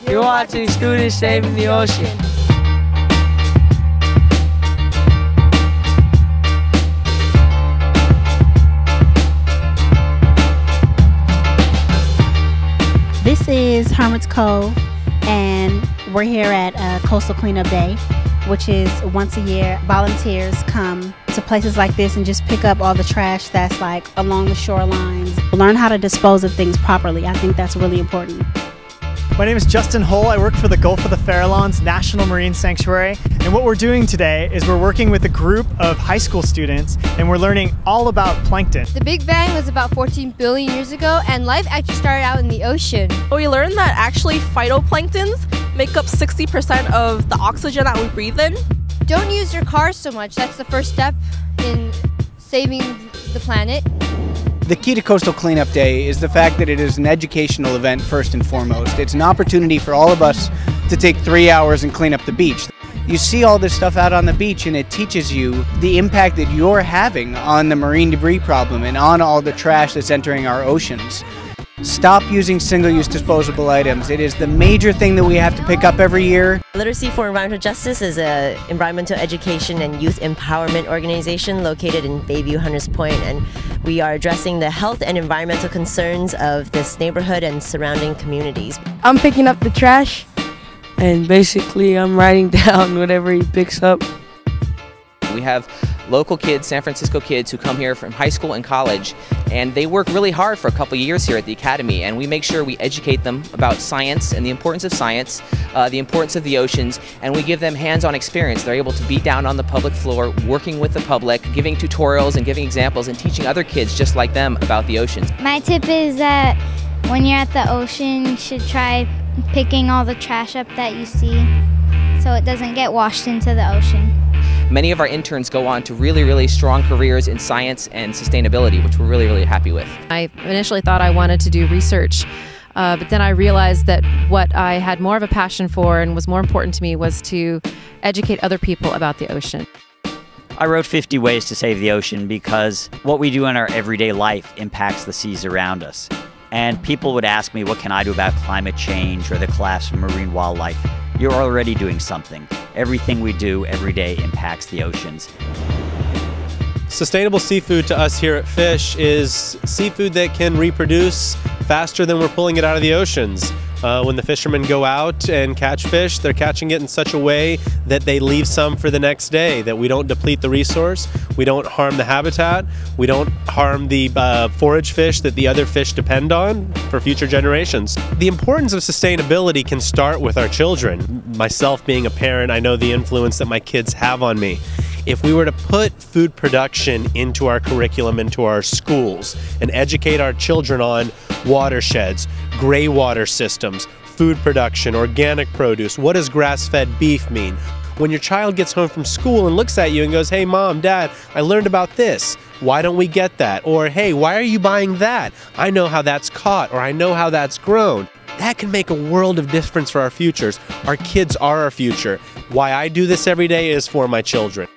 You're watching Students Saving the Ocean. This is Hermit's Cove, and we're here at Coastal Cleanup Day, which is once a year. Volunteers come to places like this and just pick up all the trash that's like along the shorelines. Learn how to dispose of things properly. I think that's really important. My name is Justin Hull. I work for the Gulf of the Farallones National Marine Sanctuary, and what we're doing today is we're working with a group of high school students, and we're learning all about plankton. The Big Bang was about 14 billion years ago, and life actually started out in the ocean. We learned that actually phytoplanktons make up 60% of the oxygen that we breathe in. Don't use your cars so much. That's the first step in saving the planet. The key to Coastal Cleanup Day is the fact that it is an educational event first and foremost. It's an opportunity for all of us to take 3 hours and clean up the beach. You see all this stuff out on the beach and it teaches you the impact that you're having on the marine debris problem and on all the trash that's entering our oceans. Stop using single-use disposable items. It is the major thing that we have to pick up every year. Literacy for Environmental Justice is an environmental education and youth empowerment organization located in Bayview, Hunters Point, and we are addressing the health and environmental concerns of this neighborhood and surrounding communities. I'm picking up the trash, and basically I'm writing down whatever he picks up. We have local kids, San Francisco kids, who come here from high school and college, and they work really hard for a couple of years here at the Academy, and we make sure we educate them about science and the importance of science, the importance of the oceans, and we give them hands-on experience. They're able to be down on the public floor, working with the public, giving tutorials and giving examples and teaching other kids just like them about the oceans. My tip is that when you're at the ocean, you should try picking all the trash up that you see so it doesn't get washed into the ocean. Many of our interns go on to really strong careers in science and sustainability, which we're really happy with. I initially thought I wanted to do research, but then I realized that what I had more of a passion for and was more important to me was to educate other people about the ocean. I wrote 50 Ways to Save the Ocean because what we do in our everyday life impacts the seas around us. And people would ask me, what can I do about climate change or the collapse of marine wildlife? You're already doing something. Everything we do every day impacts the oceans. Sustainable seafood to us here at Fish is seafood that can reproduce faster than we're pulling it out of the oceans. When the fishermen go out and catch fish, they're catching it in such a way that they leave some for the next day, that we don't deplete the resource, we don't harm the habitat, we don't harm the forage fish that the other fish depend on for future generations. The importance of sustainability can start with our children. Myself being a parent, I know the influence that my kids have on me. If we were to put food production into our curriculum, into our schools, and educate our children on watersheds, gray water systems, food production, organic produce, what does grass-fed beef mean? When your child gets home from school and looks at you and goes, hey mom, dad, I learned about this. Why don't we get that? Or hey, why are you buying that? I know how that's caught, or I know how that's grown. That can make a world of difference for our futures. Our kids are our future. Why I do this every day is for my children.